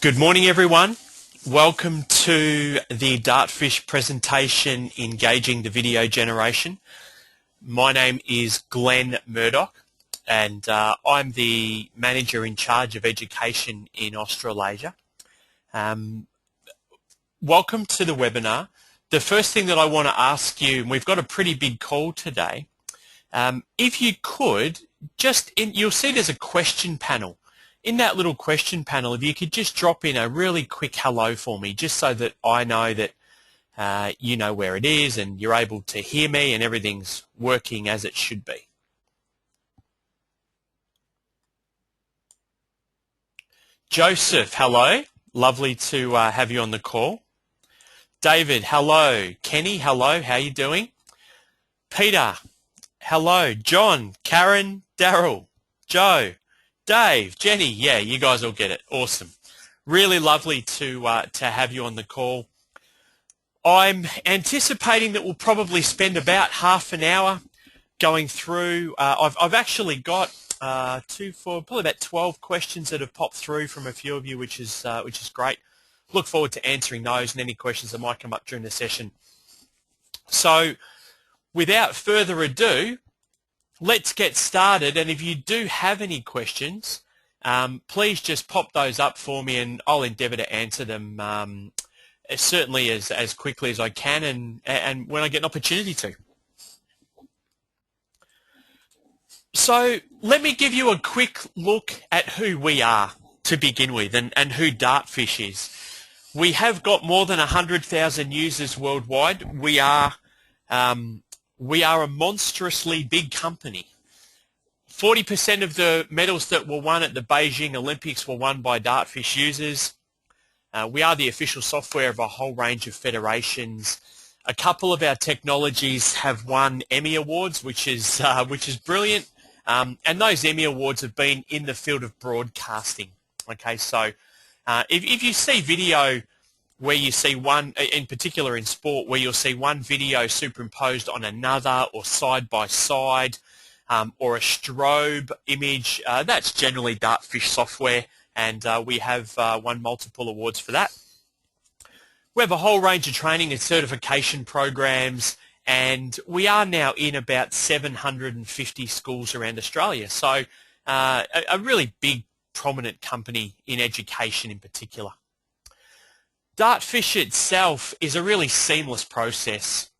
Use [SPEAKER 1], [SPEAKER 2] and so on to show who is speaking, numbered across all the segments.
[SPEAKER 1] Good morning, everyone. Welcome to the Dartfish presentation, Engaging the Video Generation. My name is Glen Murdoch, and I'm the manager in charge of education in Australasia. Welcome to the webinar. The first thing that I want to ask you, and we've got a pretty big call today, if you could, you'll see there's a question panel. In that little question panel, if you could just drop in a really quick hello for me, just so that I know that you know where it is and you're able to hear me and everything's working as it should be. Joseph, hello. Lovely to have you on the call. David, hello. Kenny, hello. How are you doing? Peter, hello. John, Karen, Daryl, Joe, Dave, Jenny, yeah, you guys all get it. Awesome. Really lovely to have you on the call. I'm anticipating that we'll probably spend about half an hour going through. I've actually got probably about 12 questions that have popped through from a few of you, which is great. Look forward to answering those and any questions that might come up during the session. So, without further ado, let's get started, and if you do have any questions, please just pop those up for me and I'll endeavour to answer them certainly as quickly as I can and when I get an opportunity to. So let me give you a quick look at who we are to begin with and who Dartfish is. We have got more than 100,000 users worldwide. We are a monstrously big company. 40% of the medals that were won at the Beijing Olympics were won by Dartfish users. We are the official software of a whole range of federations. A couple of our technologies have won Emmy Awards, which is brilliant. And those Emmy Awards have been in the field of broadcasting. Okay, so if you see video where you see one, in particular in sport, where you'll see one video superimposed on another or side by side, or a strobe image, that's generally Dartfish software, and we have won multiple awards for that. We have a whole range of training and certification programs, and we are now in about 750 schools around Australia, so a really big, prominent company in education in particular. Dartfish itself is a really seamless process.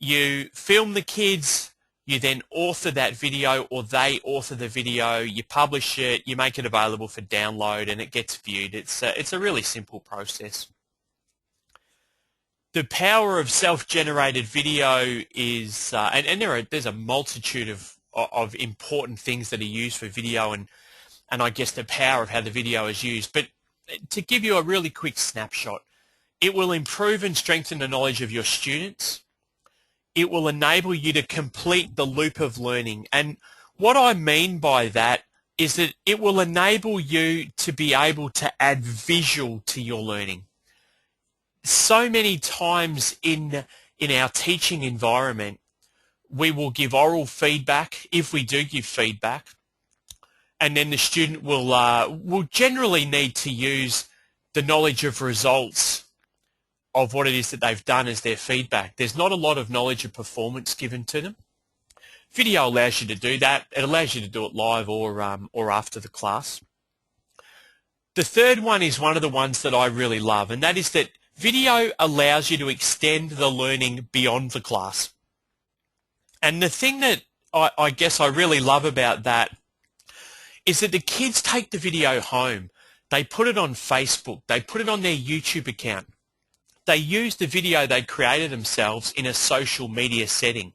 [SPEAKER 1] You film the kids, you then author that video or they author the video, you publish it, you make it available for download and it gets viewed. It's a really simple process. The power of self-generated video is, and there's a multitude of important things that are used for video and I guess the power of how the video is used. But to give you a really quick snapshot, it will improve and strengthen the knowledge of your students. It will enable you to complete the loop of learning. And what I mean by that is that it will enable you to be able to add visual to your learning. So many times in our teaching environment, we will give oral feedback, if we do give feedback, and then the student will generally need to use the knowledge of results of what it is that they've done as their feedback. There's not a lot of knowledge of performance given to them. Video allows you to do that. It allows you to do it live or after the class. The third one is one of the ones that I really love, and that is that video allows you to extend the learning beyond the class. And the thing that I guess I really love about that is that the kids take the video home, they put it on Facebook, they put it on their YouTube account, they use the video they created themselves in a social media setting,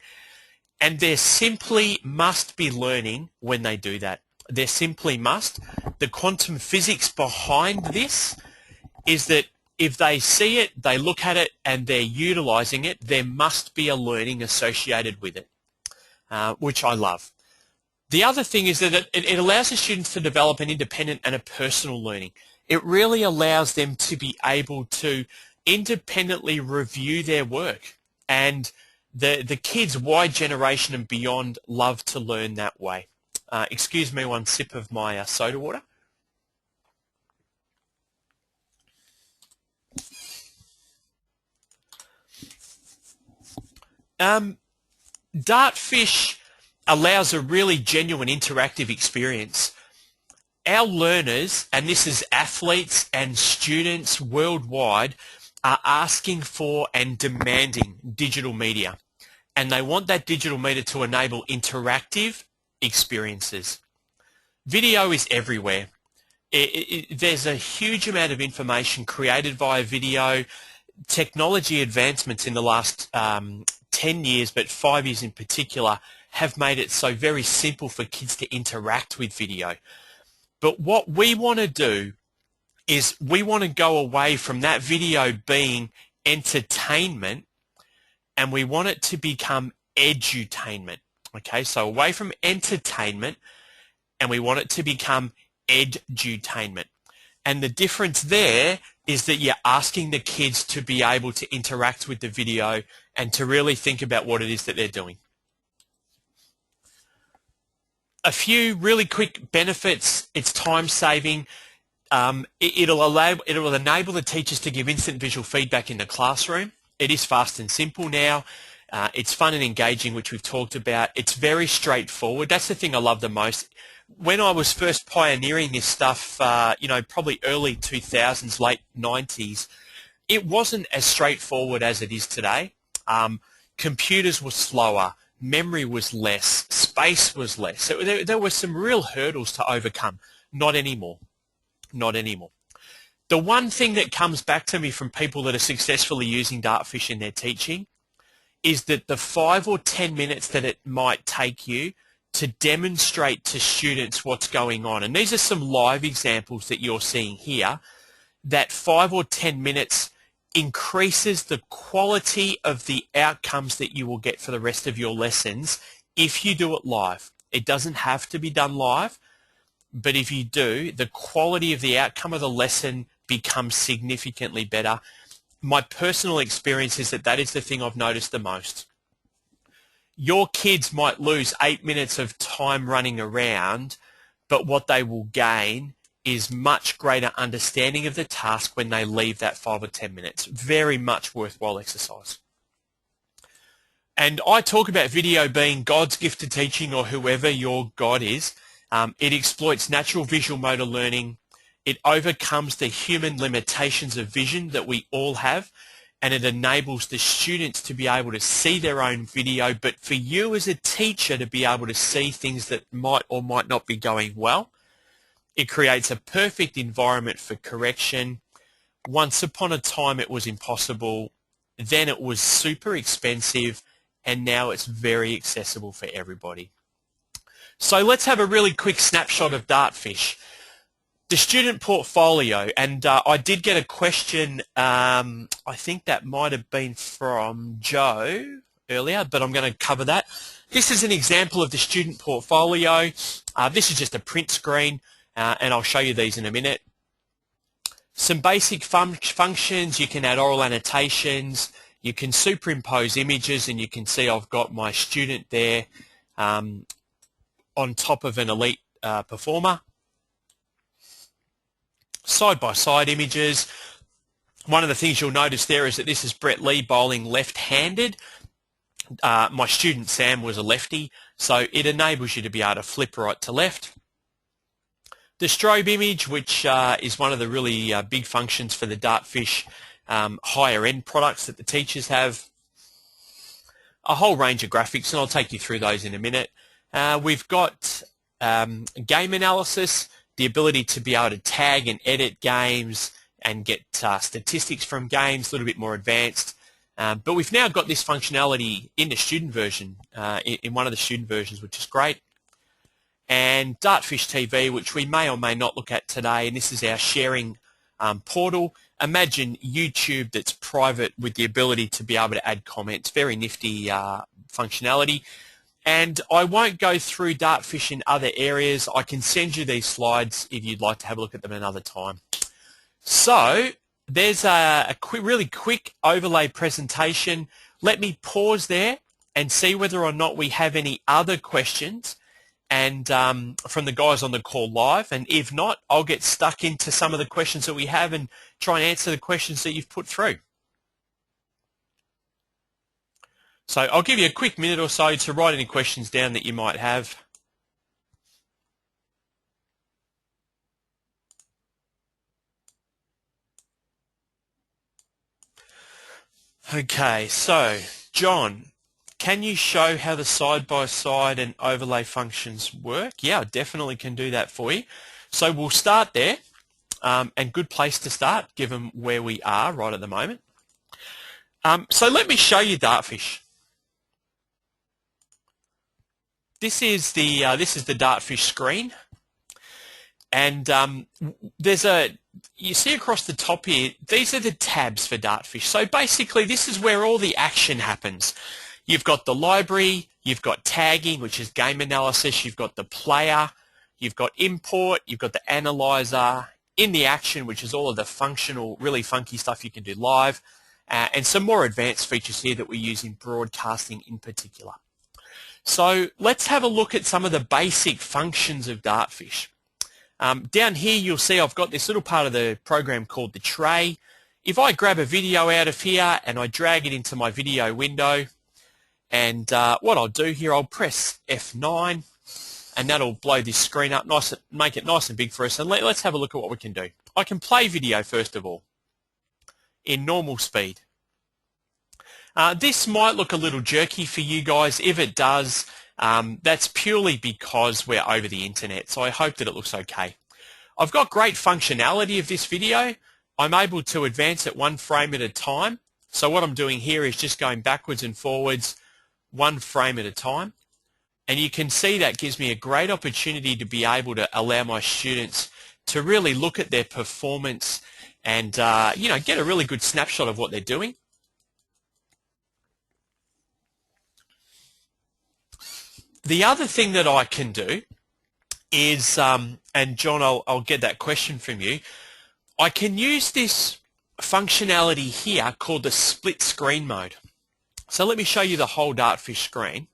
[SPEAKER 1] and they simply must be learning when they do that. They simply must. The quantum physics behind this is that if they see it, they look at it, and they're utilizing it, there must be a learning associated with it, which I love. The other thing is that it allows the students to develop an independent and a personal learning. It really allows them to be able to independently review their work. And the kids, Y generation and beyond, love to learn that way. Excuse me one sip of my soda water. Dartfish allows a really genuine interactive experience. Our learners, and this is athletes and students worldwide, are asking for and demanding digital media. And they want that digital media to enable interactive experiences. Video is everywhere. There's a huge amount of information created via video. Technology advancements in the last 10 years, but 5 years in particular, have made it so very simple for kids to interact with video. But what we want to do is we want to go away from that video being entertainment, and we want it to become edutainment. Okay, so away from entertainment, and we want it to become edutainment. And the difference there is that you're asking the kids to be able to interact with the video and to really think about what it is that they're doing. A few really quick benefits. It's time saving. It'll enable the teachers to give instant visual feedback in the classroom. It is fast and simple now. It's fun and engaging, which we've talked about. It's very straightforward. That's the thing I love the most. When I was first pioneering this stuff, probably early 2000s, late 90s, it wasn't as straightforward as it is today. Computers were slower. Memory was less. Space was less. So there were some real hurdles to overcome. Not anymore. Not anymore. The one thing that comes back to me from people that are successfully using Dartfish in their teaching is that the 5 or 10 minutes that it might take you to demonstrate to students what's going on, and these are some live examples that you're seeing here, that 5 or 10 minutes increases the quality of the outcomes that you will get for the rest of your lessons if you do it live. It doesn't have to be done live, but if you do, the quality of the outcome of the lesson becomes significantly better. My personal experience is that is the thing I've noticed the most. Your kids might lose 8 minutes of time running around, but what they will gain is much greater understanding of the task when they leave that 5 or 10 minutes. Very much worthwhile exercise. And I talk about video being God's gift to teaching, or whoever your God is. It exploits natural visual motor learning. It overcomes the human limitations of vision that we all have, and it enables the students to be able to see their own video, but for you as a teacher to be able to see things that might or might not be going well. It creates a perfect environment for correction. Once upon a time it was impossible, then it was super expensive, and now it's very accessible for everybody. So let's have a really quick snapshot of Dartfish. The student portfolio, and I did get a question, I think that might have been from Joe earlier, but I'm going to cover that. This is an example of the student portfolio. This is just a print screen, and I'll show you these in a minute. Some basic functions. You can add oral annotations, you can superimpose images, and you can see I've got my student there on top of an elite performer. Side-by-side images. One of the things you'll notice there is that this is Brett Lee bowling left-handed. My student Sam was a lefty, so it enables you to be able to flip right to left. The strobe image, which is one of the really big functions for the Dartfish higher-end products that the teachers have. A whole range of graphics, and I'll take you through those in a minute. We've got game analysis, the ability to be able to tag and edit games and get statistics from games, a little bit more advanced. But we've now got this functionality in the student version, in one of the student versions, which is great. And Dartfish TV, which we may or may not look at today, and this is our sharing portal. Imagine YouTube that's private with the ability to be able to add comments. Very nifty functionality. And I won't go through Dartfish in other areas. I can send you these slides if you'd like to have a look at them another time. So there's a really quick overlay presentation. Let me pause there and see whether or not we have any other questions and from the guys on the call live. And if not, I'll get stuck into some of the questions that we have and try and answer the questions that you've put through. So I'll give you a quick minute or so to write any questions down that you might have. Okay, so John, can you show how the side-by-side and overlay functions work? Yeah, I definitely can do that for you. So we'll start there, and good place to start given where we are right at the moment. So let me show you Dartfish. This is the Dartfish screen, and you see across the top here, these are the tabs for Dartfish. So basically this is where all the action happens. You've got the library, you've got tagging, which is game analysis, you've got the player, you've got import, you've got the analyzer, in the action, which is all of the functional, really funky stuff you can do live, and some more advanced features here that we use in broadcasting in particular. So let's have a look at some of the basic functions of Dartfish. Down here you'll see I've got this little part of the program called the tray. If I grab a video out of here and I drag it into my video window, and what I'll do here, I'll press F9 and that'll blow this screen up, make it nice and big for us, and let's have a look at what we can do. I can play video first of all in normal speed. This might look a little jerky for you guys. If it does, that's purely because we're over the internet, so I hope that it looks okay. I've got great functionality of this video. I'm able to advance it 1 frame at a time. So what I'm doing here is just going backwards and forwards 1 frame at a time. And you can see that gives me a great opportunity to be able to allow my students to really look at their performance and get a really good snapshot of what they're doing. The other thing that I can do is, and John, I'll get that question from you, I can use this functionality here called the split screen mode. So let me show you the whole Dartfish screen.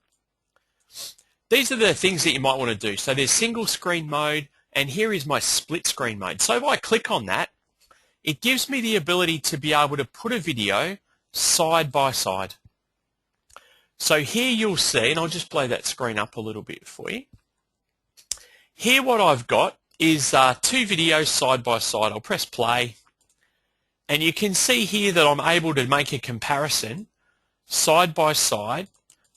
[SPEAKER 1] These are the things that you might want to do. So there's single screen mode, and here is my split screen mode. So if I click on that, it gives me the ability to be able to put a video side by side. So here you'll see, and I'll just blow that screen up a little bit for you. Here what I've got is 2 videos side by side. I'll press play, and you can see here that I'm able to make a comparison side by side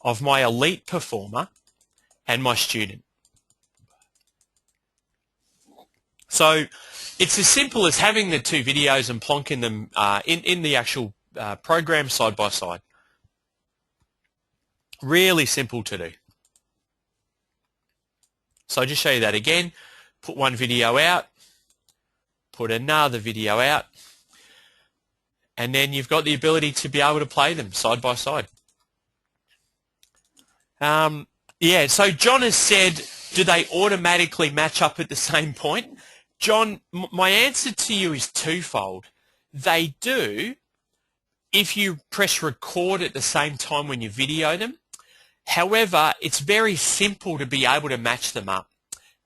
[SPEAKER 1] of my elite performer and my student. So it's as simple as having the 2 videos and plonking them in the actual program side by side. Really simple to do. So I'll just show you that again. Put 1 video out, put another video out, and then you've got the ability to be able to play them side by side. Yeah, so John has said, do they automatically match up at the same point? John, my answer to you is twofold. They do if you press record at the same time when you video them. However, it's very simple to be able to match them up.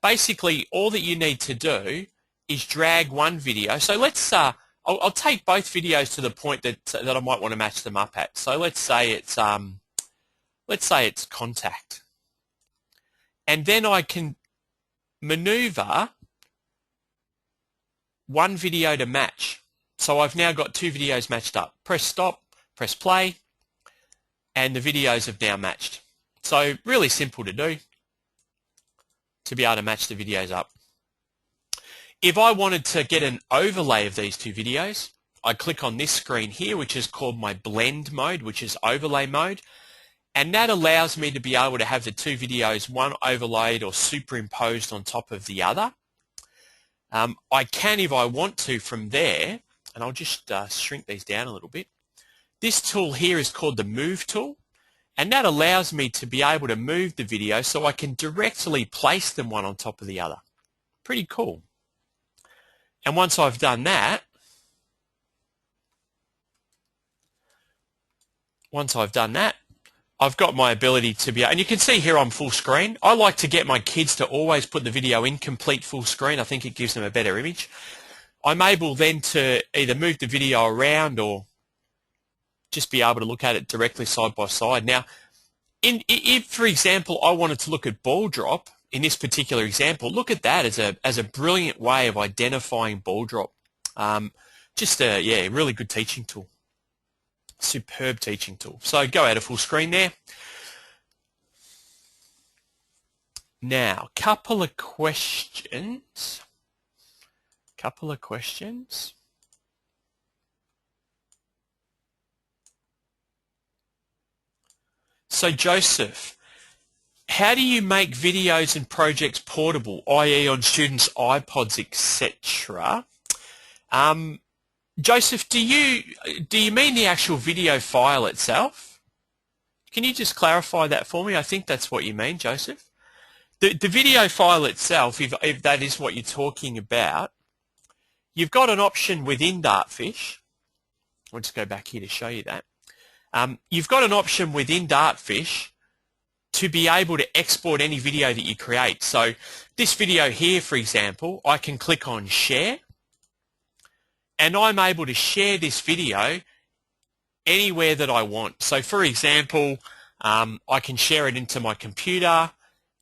[SPEAKER 1] Basically, all that you need to do is drag 1 video. So let's, I'll take both videos to the point that I might want to match them up at. So let's say it's contact, and then I can maneuver 1 video to match. So I've now got 2 videos matched up. Press stop, press play, and the videos have now matched. So really simple to do to be able to match the videos up. If I wanted to get an overlay of these 2 videos, I click on this screen here, which is called my blend mode, which is overlay mode, and that allows me to be able to have the 2 videos, one overlaid or superimposed on top of the other. I can, if I want to, from there, and I'll just shrink these down a little bit. This tool here is called the Move tool, and that allows me to be able to move the video so I can directly place them one on top of the other. Pretty cool. And once I've done that, I've got my ability to be, and you can see here I'm full screen. I like to get my kids to always put the video in complete full screen. I think it gives them a better image. I'm able then to either move the video around or just be able to look at it directly side by side. Now, if, for example, I wanted to look at ball drop, in this particular example, look at that as a brilliant way of identifying ball drop. Yeah, really good teaching tool. Superb teaching tool. So go out of full screen there. Now, couple of questions. So Joseph, how do you make videos and projects portable, i.e. on students' iPods, etc.? Joseph, do you mean the actual video file itself? Can you just clarify that for me? I think that's what you mean, Joseph. The video file itself, if that is what you're talking about, you've got an option within Dartfish. I'll just go back here to show you that. You've got an option within Dartfish to be able to export any video that you create. So this video here, for example, I can click on Share, and I'm able to share this video anywhere that I want. So for example, I can share it into my computer,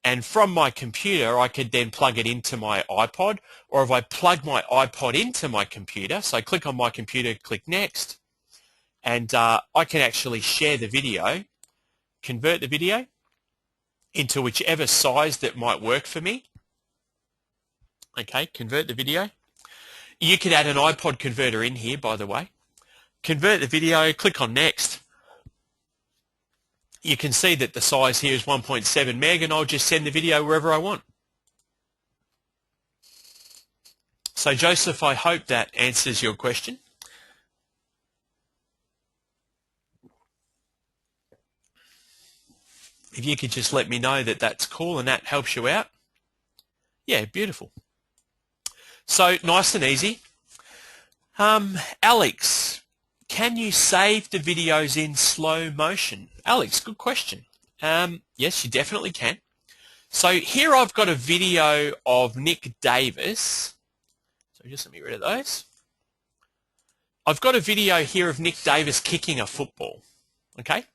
[SPEAKER 1] and from my computer I could then plug it into my iPod, or if I plug my iPod into my computer, so click on my computer, click Next, and I can actually share the video, convert the video into whichever size that might work for me. Okay, convert the video. You could add an iPod converter in here, by the way. Convert the video, click on Next. You can see that the size here is 1.7 meg, and I'll just send the video wherever I want. So Joseph, I hope that answers your question. If you could just let me know that that's cool and that helps you out. Yeah, beautiful. So nice and easy. Alex, can you save the videos in slow motion? Alex, good question. Yes, you definitely can. So here I've got a video of Nick Davis. So just let me get rid of those. I've got a video here of Nick Davis kicking a football. Okay.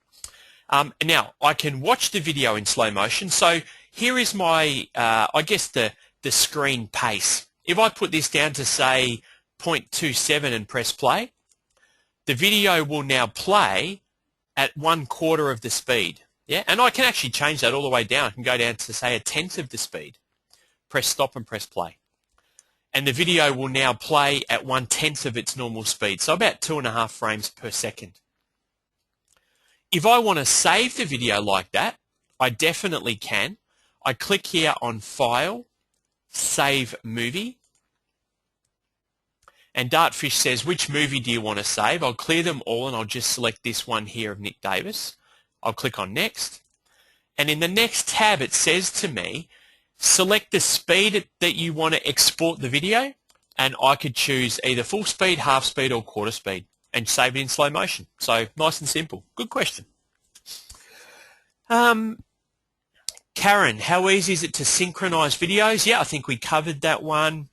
[SPEAKER 1] Now I can watch the video in slow motion. So here is my, I guess the screen pace. If I put this down to say 0.27 and press play, the video will now play at 1/4 of the speed. Yeah, and I can actually change that all the way down. I can go down to say 1/10 of the speed. Press stop and press play. And the video will now play at 1/10 of its normal speed, so about 2.5 frames per second. If I want to save the video like that, I definitely can. I click here on File, Save Movie. And Dartfish says, which movie do you want to save? I'll clear them all and I'll just select this one here of Nick Davis. I'll click on Next. And in the next tab it says to me, select the speed that you want to export the video, and I could choose either full speed, half speed or quarter speed and save it in slow motion. So nice and simple. Good question. Karen, how easy is it to synchronize videos? Yeah, I think we covered that one.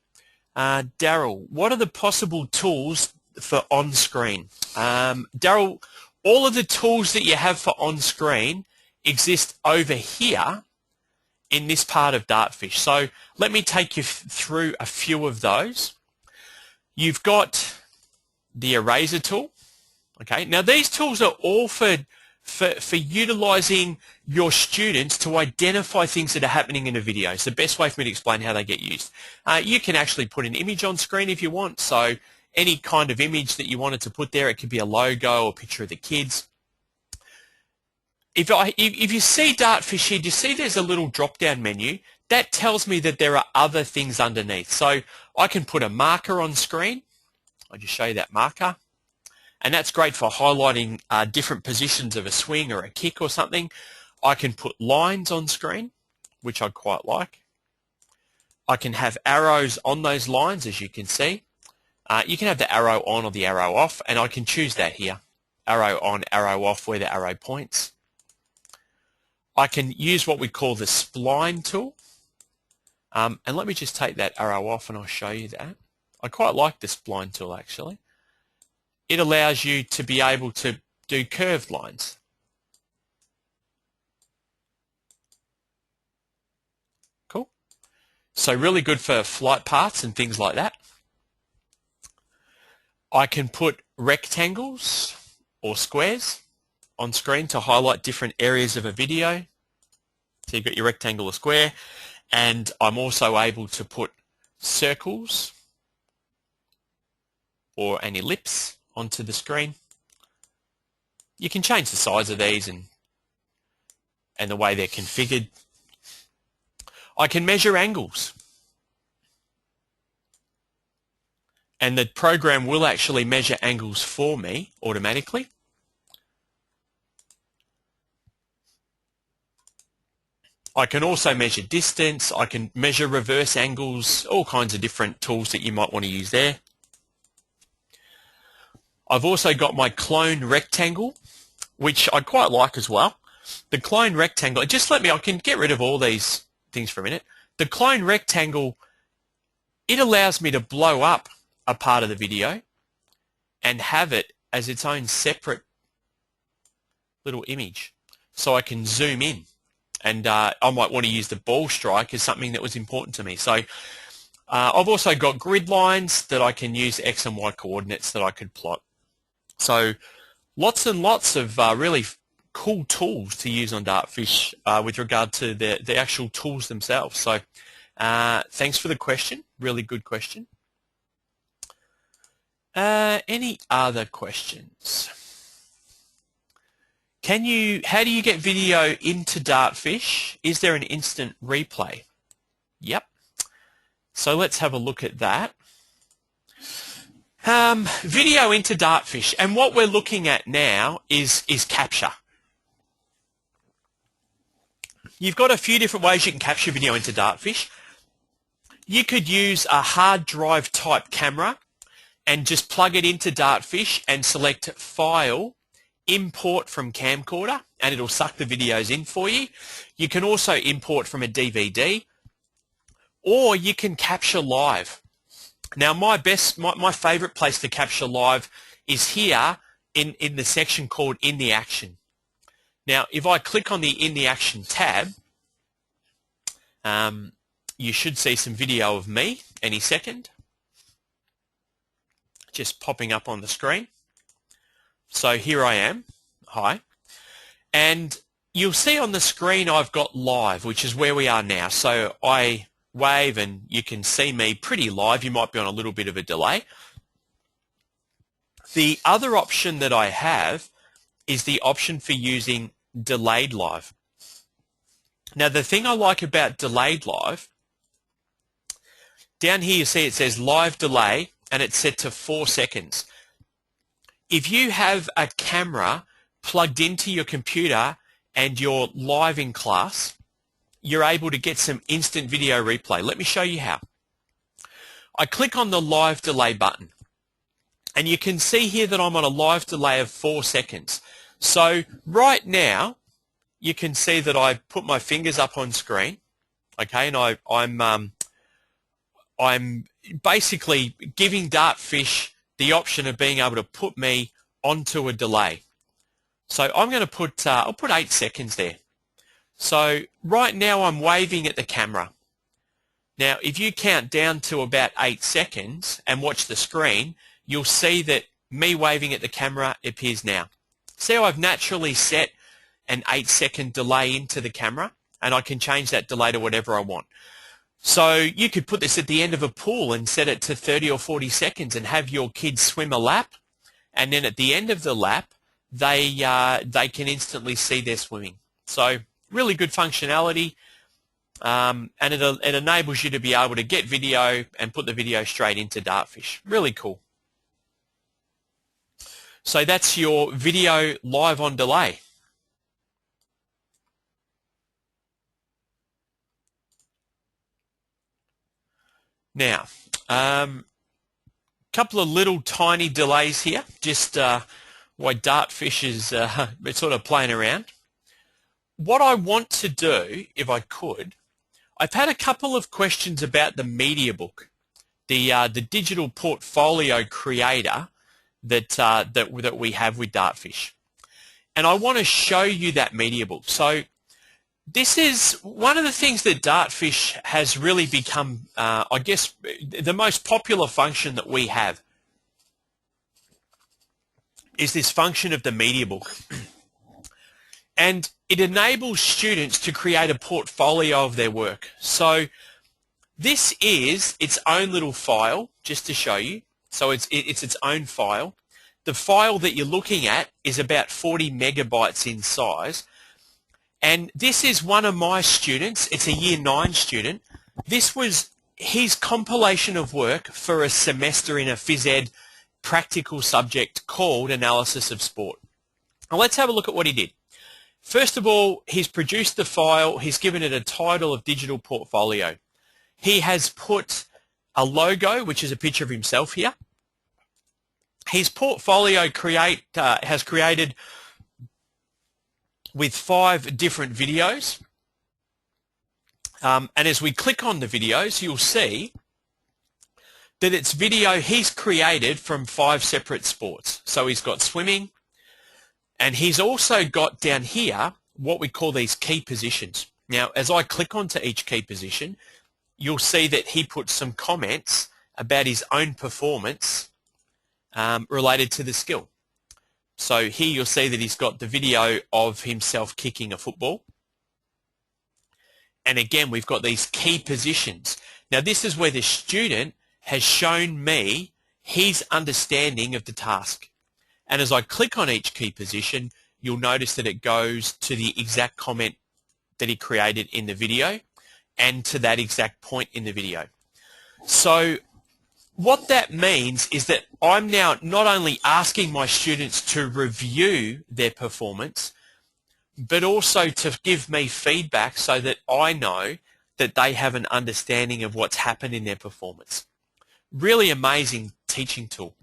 [SPEAKER 1] Daryl, what are the possible tools for on-screen? Daryl, all of the tools that you have for on-screen exist over here in this part of Dartfish. So let me take you through a few of those. You've got the eraser tool. Okay, now these tools are all for utilizing your students to identify things that are happening in a video. It's the best way for me to explain how they get used. You can actually put an image on screen if you want, so any kind of image that you wanted to put there, it could be a logo or a picture of the kids. If you see Dartfish here, do you see there's a little drop-down menu? That tells me that there are other things underneath. So I can put a marker on screen. I'll just show you that marker. And that's great for highlighting different positions of a swing or a kick or something. I can put lines on screen, which I quite like. I can have arrows on those lines, as you can see. You can have the arrow on or the arrow off, and I can choose that here. Arrow on, arrow off, where the arrow points. I can use what we call the spline tool. And let me just take that arrow off and I'll show you that. I quite like the spline tool actually. It allows you to be able to do curved lines. Cool. So really good for flight paths and things like that. I can put rectangles or squares on screen to highlight different areas of a video. So you've got your rectangle or square, and I'm also able to put circles or an ellipse onto the screen. You can change the size of these and the way they're configured. I can measure angles, and the program will actually measure angles for me automatically. I can also measure distance. I can measure reverse angles, all kinds of different tools that you might want to use there. I've also got my clone rectangle, which I quite like as well. The clone rectangle, I can get rid of all these things for a minute. The clone rectangle, it allows me to blow up a part of the video and have it as its own separate little image. So I can zoom in. And I might want to use the ball strike as something that was important to me. So I've also got grid lines that I can use X and Y coordinates that I could plot. So lots and lots of really cool tools to use on Dartfish with regard to the actual tools themselves. So thanks for the question. Really good question. Any other questions? How do you get video into Dartfish? Is there an instant replay? Yep. So let's have a look at that. Video into Dartfish, and what we're looking at now is capture. You've got a few different ways you can capture video into Dartfish. You could use a hard drive type camera and just plug it into Dartfish and select File, Import from camcorder, and it'll suck the videos in for you. You can also import from a DVD, or you can capture live. Now my favorite place to capture live is here in the section called In the Action. Now if I click on the In the Action tab, you should see some video of me any second, just popping up on the screen. So here I am. Hi. And you'll see on the screen I've got live, which is where we are now. So I wave and you can see me pretty live. You might be on a little bit of a delay. The other option that I have is the option for using delayed live. Now the thing I like about delayed live, down here you see it says live delay and it's set to 4 seconds. If you have a camera plugged into your computer and you're live in class, you're able to get some instant video replay. Let me show you how. I click on the live delay button and you can see here that I'm on a live delay of 4 seconds. So right now you can see that I put my fingers up on screen, okay, and I'm basically giving Dartfish the option of being able to put me onto a delay. So I'm going to put, I'll put 8 seconds there. So right now I'm waving at the camera. Now if you count down to about 8 seconds and watch the screen, you'll see that me waving at the camera appears now. See how I've naturally set an 8-second delay into the camera, and I can change that delay to whatever I want. So you could put this at the end of a pool and set it to 30 or 40 seconds and have your kids swim a lap, and then at the end of the lap, they can instantly see their swimming. So really good functionality, and it enables you to be able to get video and put the video straight into Dartfish. Really cool. So that's your video live on delay. Now, couple of little tiny delays here, just why Dartfish is sort of playing around. What I want to do, if I could, I've had a couple of questions about the media book, the digital portfolio creator that we have with Dartfish. and I want to show you that media book. So this is one of the things that Dartfish has really become, I guess, the most popular function that we have is this function of the media book. And it enables students to create a portfolio of their work. So this is its own little file, just to show you. So it's its own file. The file that you're looking at is about 40 megabytes in size. And this is one of my students. It's a Year 9 student. This was his compilation of work for a semester in a phys ed practical subject called Analysis of Sport. Now let's have a look at what he did. First of all, he's produced the file. He's given it a title of Digital Portfolio. He has put a logo, which is a picture of himself here. His portfolio has created with 5 different videos. And as we click on the videos, you'll see that it's video he's created from 5 separate sports. So he's got swimming, and he's also got down here what we call these key positions. Now, as I click onto each key position, you'll see that he put some comments about his own performance related to the skill. So here you'll see that he's got the video of himself kicking a football. And again, we've got these key positions. Now, this is where the student has shown me his understanding of the task. And as I click on each key position, you'll notice that it goes to the exact comment that he created in the video and to that exact point in the video. So what that means is that I'm now not only asking my students to review their performance, but also to give me feedback so that I know that they have an understanding of what's happened in their performance. Really amazing teaching tool.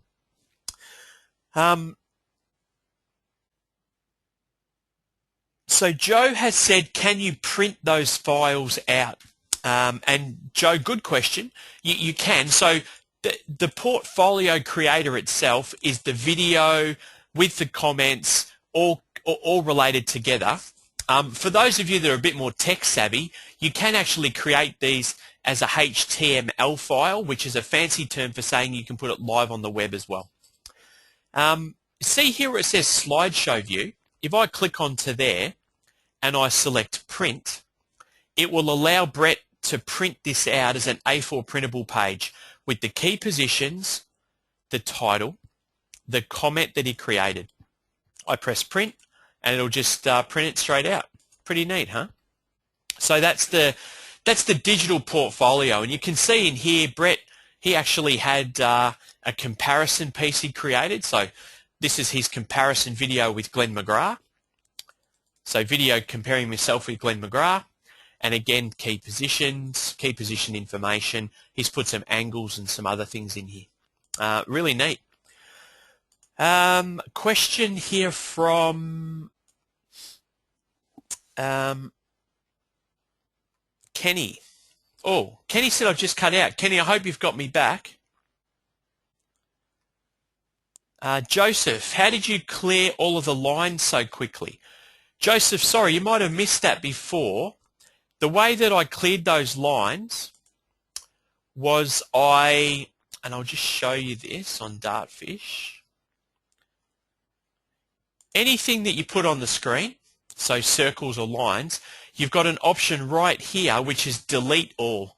[SPEAKER 1] So Joe has said, can you print those files out? And Joe, good question. You can. So the portfolio creator itself is the video with the comments all related together. For those of you that are a bit more tech savvy, you can actually create these as a HTML file, which is a fancy term for saying you can put it live on the web as well. See here where it says slideshow view. If I click onto there and I select print, it will allow Brett to print this out as an A4 printable page with the key positions, the title, the comment that he created. I press print and it'll just print it straight out. Pretty neat, huh? So that's the digital portfolio, and you can see in here Brett, he actually had a comparison piece he created. So this is his comparison video with Glen Murdoch. So video comparing myself with Glen Murdoch. And again, key positions, key position information. He's put some angles and some other things in here. Really neat. Question here from Kenny. Oh, Kenny said I've just cut out. Kenny, I hope you've got me back. Joseph, how did you clear all of the lines so quickly? Joseph, sorry, you might have missed that before. The way that I cleared those lines was and I'll just show you this on Dartfish. Anything that you put on the screen, so circles or lines, you've got an option right here which is delete all.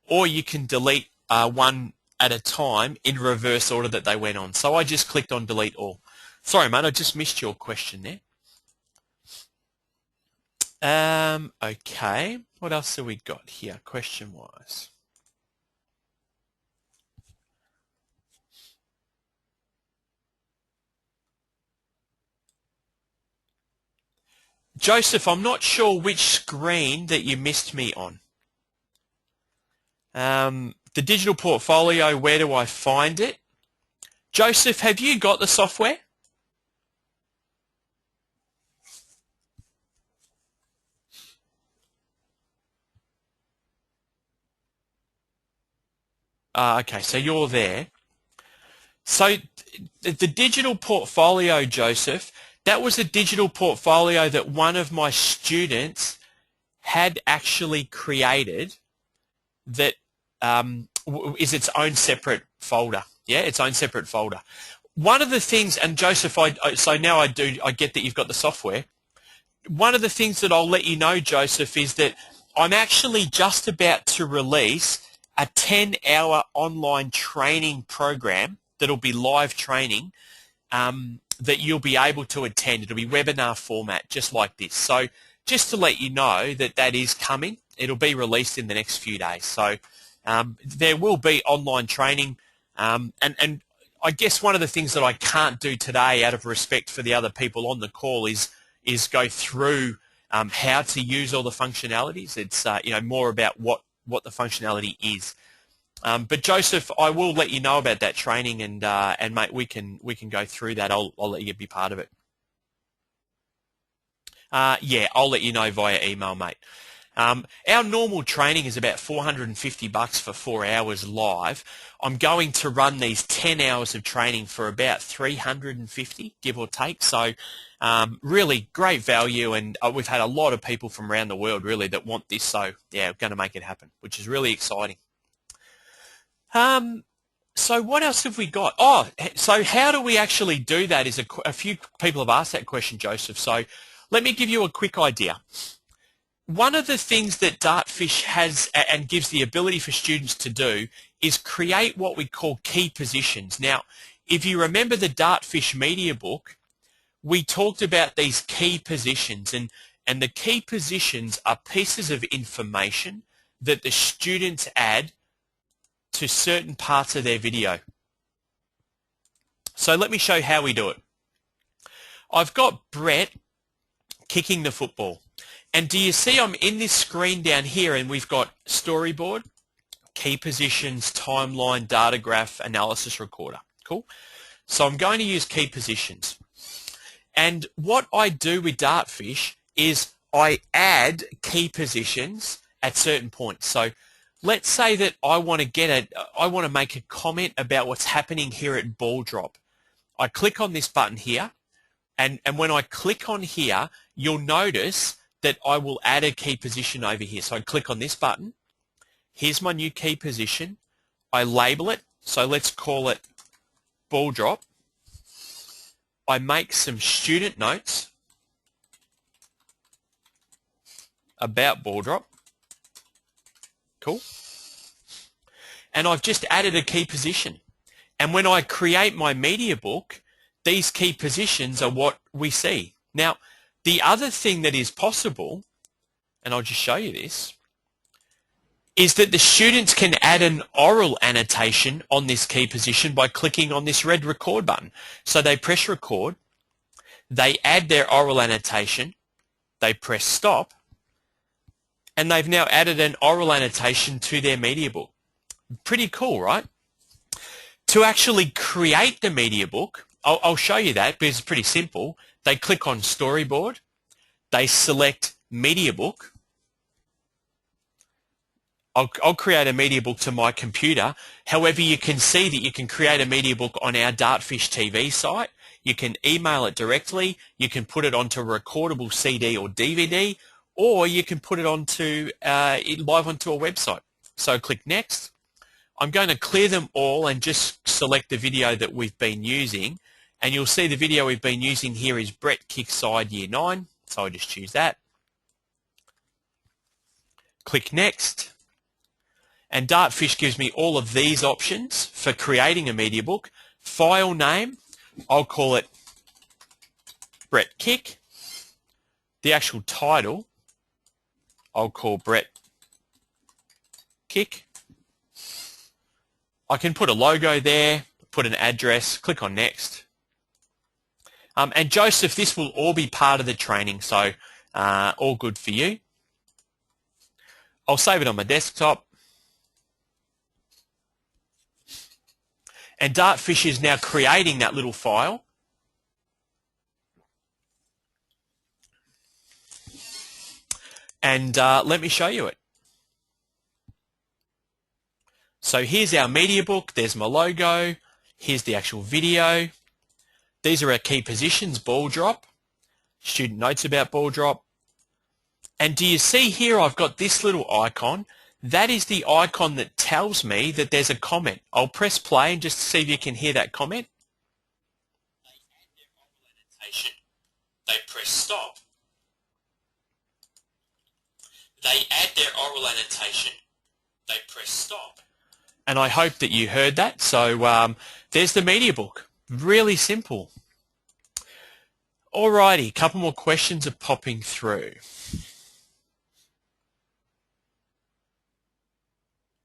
[SPEAKER 1] Or you can delete one at a time in reverse order that they went on. So I just clicked on delete all. Sorry, mate, I just missed your question there. Okay, what else have we got here, question-wise? Joseph, I'm not sure which screen that you missed me on. The digital portfolio, where do I find it? Joseph, have you got the software? Okay, so you're there. So the digital portfolio, Joseph, That was a digital portfolio that one of my students had actually created that is its own separate folder. Yeah, its own separate folder. One of the things, and Joseph, so now I get that you've got the software. One of the things that I'll let you know, Joseph, is that I'm actually just about to release a 10-hour online training program that'll be live training that you'll be able to attend. It'll be webinar format, just like this. So just to let you know that that is coming. It'll be released in the next few days. So there will be online training. And I guess one of the things that I can't do today out of respect for the other people on the call is go through how to use all the functionalities. It's more about what the functionality is. But Joseph, I will let you know about that training, and mate, we can go through that. I'll let you be part of it. Yeah, I'll let you know via email, mate. Our normal training is about $450 for 4 hours live. I'm going to run these 10 hours of training for about $350, give or take. So really great value, and we've had a lot of people from around the world really that want this. So yeah, we're going to make it happen, which is really exciting. So what else have we got? Oh, so how do we actually do that is a few people have asked that question, Joseph. So let me give you a quick idea. One of the things that Dartfish has and gives the ability for students to do is create what we call key positions. Now, if you remember the Dartfish media book, we talked about these key positions, and the key positions are pieces of information that the students add to certain parts of their video. So let me show you how we do it. I've got Brett kicking the football. And do you see I'm in this screen down here, and we've got storyboard, key positions, timeline, data graph, analysis recorder. Cool. So I'm going to use key positions. And what I do with Dartfish is I add key positions at certain points. So let's say that I want to make a comment about what's happening here at ball drop. I click on this button here, and when I click on here, you'll notice that I will add a key position over here. So I click on this button. Here's my new key position. I label it. So let's call it ball drop. I make some student notes about ball drop. Cool. And I've just added a key position. And when I create my media book, these key positions are what we see. Now, the other thing that is possible, and I'll just show you this, is that the students can add an oral annotation on this key position by clicking on this red record button. So they press record, they add their oral annotation, they press stop, and they've now added an oral annotation to their media book. Pretty cool, right? To actually create the media book, I'll show you that because it's pretty simple. They click on storyboard, they select media book. I'll create a media book to my computer. However, you can see that you can create a media book on our Dartfish TV site. You can email it directly. You can put it onto a recordable CD or DVD, or you can put it onto live onto a website. So click next. I'm going to clear them all and just select the video that we've been using. And you'll see the video we've been using here is Brett Kickside Year 9. So I just choose that. Click next. And Dartfish gives me all of these options for creating a media book. File name, I'll call it Brett Kick. The actual title, I'll call Brett Kick. I can put a logo there, put an address, click on next. And Joseph, this will all be part of the training, so all good for you. I'll save it on my desktop. And Dartfish is now creating that little file. And let me show you it. So here's our media book. There's my logo. Here's the actual video. These are our key positions, ball drop. student notes about ball drop. And do you see here I've got this little icon? That is the icon that tells me that there's a comment. I'll press play and just see if you can hear that comment. They press stop. They add their oral annotation. They press stop. And I hope that you heard that. So there's the media book. Really simple. Alrighty, a couple more questions are popping through.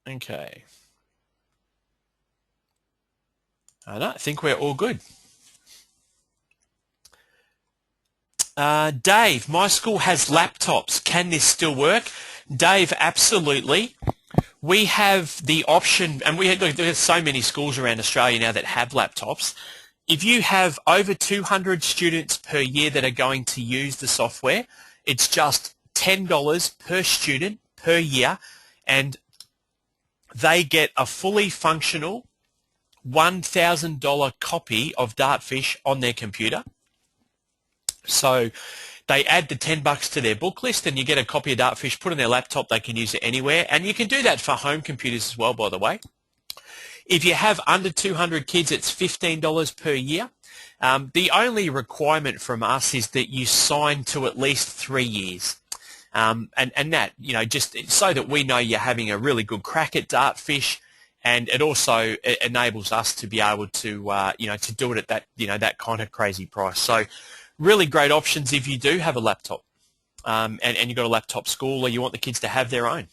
[SPEAKER 1] Okay. I think we're all good. Dave, my school has laptops. Can this still work? Dave, absolutely. We have the option, and there's so many schools around Australia now that have laptops. If you have over 200 students per year that are going to use the software, it's just $10 per student per year, and they get a fully functional $1,000 copy of Dartfish on their computer. So they add the $10 to their book list and you get a copy of Dartfish, put on their laptop, they can use it anywhere. And you can do that for home computers as well, by the way. If you have under 200 kids, it's $15 per year. The only requirement from us is that you sign to at least 3 years. And that, just so that we know you're having a really good crack at Dartfish, and it also enables us to be able to, to do it at that, that kind of crazy price. So really great options if you do have a laptop, and you've got a laptop school or you want the kids to have their own.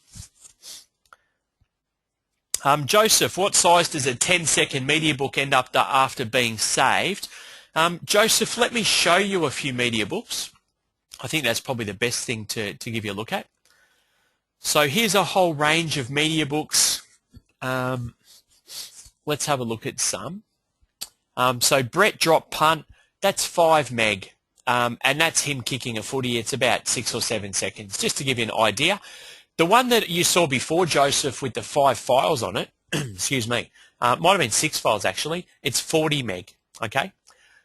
[SPEAKER 1] Joseph, what size does a 10-second media book end up after being saved? Joseph, let me show you a few media books. I think that's probably the best thing to give you a look at. So here's a whole range of media books. Let's have a look at some. So Brett drop punt, that's 5 meg, and that's him kicking a footy. It's about 6 or 7 seconds, just to give you an idea. The one that you saw before, Joseph, with the 5 files on it, excuse me, might have been 6 files actually, it's 40 meg, okay?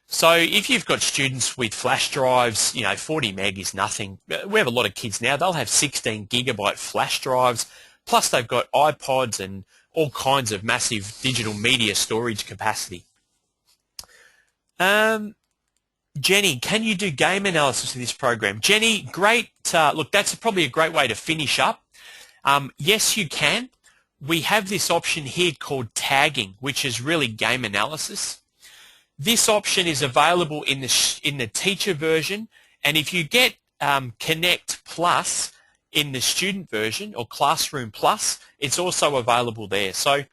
[SPEAKER 1] So if you've got students with flash drives, 40 meg is nothing. We have a lot of kids now, they'll have 16 gigabyte flash drives, plus they've got iPods and all kinds of massive digital media storage capacity. Jenny, can you do game analysis in this program? Jenny, great. Look, that's probably a great way to finish up. Yes, you can. We have this option here called tagging, which is really game analysis. This option is available in the teacher version, and if you get Connect Plus in the student version or Classroom Plus, it's also available there. So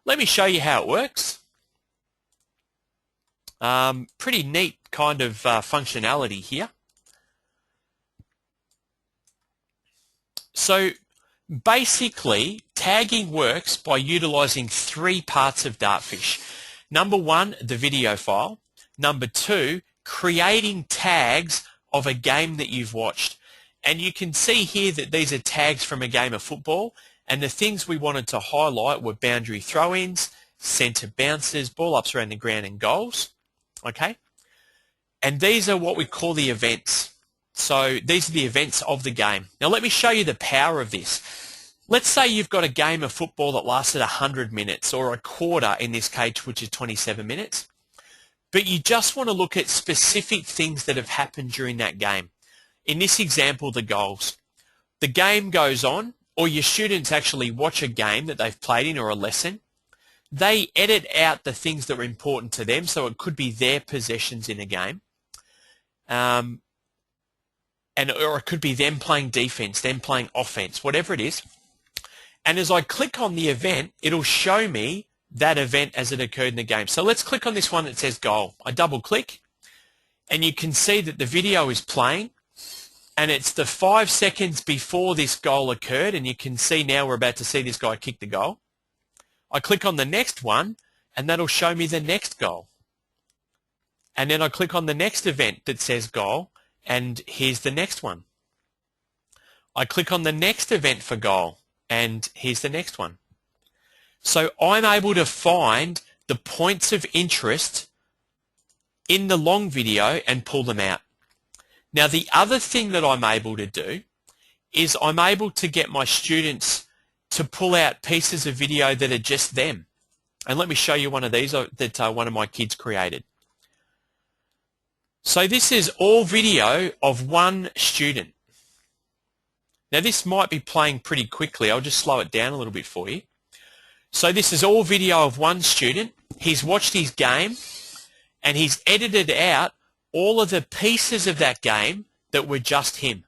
[SPEAKER 1] let me show you how it works. Pretty neat kind of functionality here. So basically, tagging works by utilizing 3 parts of Dartfish. Number 1, the video file. Number 2, creating tags of a game that you've watched. And you can see here that these are tags from a game of football, and the things we wanted to highlight were boundary throw-ins, centre bounces, ball ups around the ground, and goals. Okay? And these are what we call the events. So these are the events of the game. Now let me show you the power of this. Let's say you've got a game of football that lasted 100 minutes, or a quarter in this case, which is 27 minutes. But you just want to look at specific things that have happened during that game. In this example, the goals. The game goes on, or your students actually watch a game that they've played in or a lesson. They edit out the things that were important to them, so it could be their possessions in a game. Or it could be them playing defense, them playing offense, whatever it is. And as I click on the event, it'll show me that event as it occurred in the game. So let's click on this one that says goal. I double click, and you can see that the video is playing, and it's the 5 seconds before this goal occurred, and you can see now we're about to see this guy kick the goal. I click on the next one, and that'll show me the next goal. And then I click on the next event that says goal, and here's the next one. I click on the next event for goal, and here's the next one. So I'm able to find the points of interest in the long video and pull them out. Now, the other thing that I'm able to do is I'm able to get my students to pull out pieces of video that are just them. And let me show you one of these that one of my kids created. So this is all video of one student. Now this might be playing pretty quickly. I'll just slow it down a little bit for you. So this is all video of one student. He's watched his game and he's edited out all of the pieces of that game that were just him.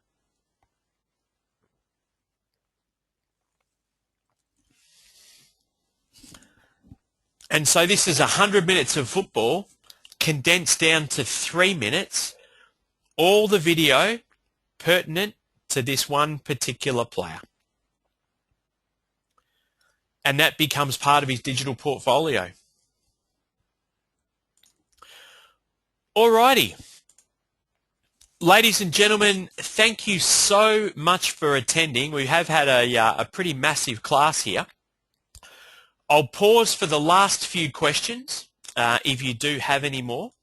[SPEAKER 1] And so this is 100 minutes of football condensed down to 3 minutes, all the video pertinent to this one particular player. And that becomes part of his digital portfolio. Alrighty. Ladies and gentlemen, thank you so much for attending. We have had a pretty massive class here. I'll pause for the last few questions if you do have any more.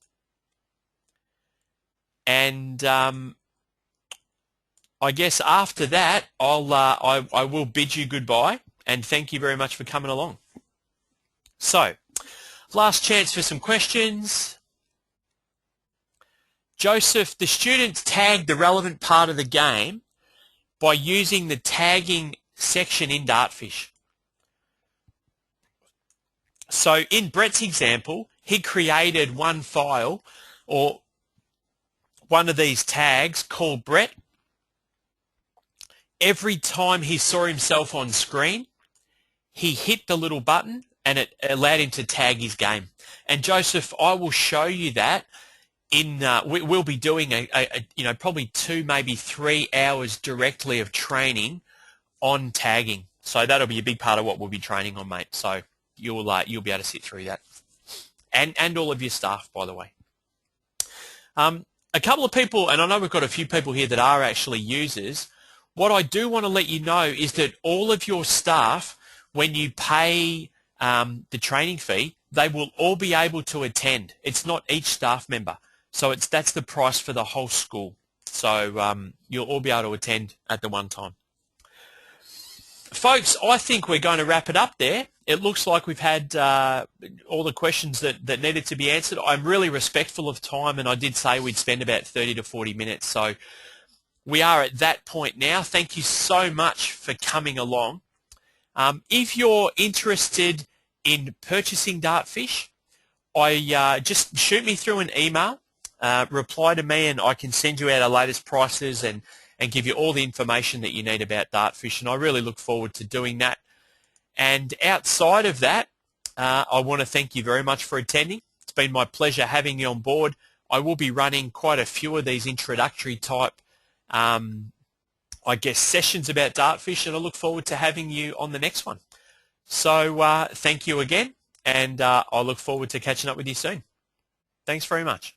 [SPEAKER 1] And I guess after that, I will bid you goodbye and thank you very much for coming along. So, last chance for some questions. Joseph, the students tagged the relevant part of the game by using the tagging section in Dartfish. So in Brett's example, he created one file or one of these tags called Brett. Every time he saw himself on screen, he hit the little button and it allowed him to tag his game. And Joseph, I will show you that in we'll be doing probably 2 maybe 3 hours directly of training on tagging. So that'll be a big part of what we'll be training on, mate. So you'll be able to sit through that, and all of your staff, by the way. A couple of people, and I know we've got a few people here that are actually users. What I do want to let you know is that all of your staff, when you pay the training fee, they will all be able to attend. It's not each staff member, so that's the price for the whole school. So you'll all be able to attend at the one time. Folks, I think we're going to wrap it up there. It looks like we've had all the questions that needed to be answered. I'm really respectful of time, and I did say we'd spend about 30 to 40 minutes. So we are at that point now. Thank you so much for coming along. If you're interested in purchasing Dartfish, just shoot me through an email, reply to me, and I can send you out our latest prices and give you all the information that you need about Dartfish, and I really look forward to doing that. And outside of that, I want to thank you very much for attending. It's been my pleasure having you on board. I will be running quite a few of these introductory type, sessions about Dartfish, and I look forward to having you on the next one. So thank you again, and I look forward to catching up with you soon. Thanks very much.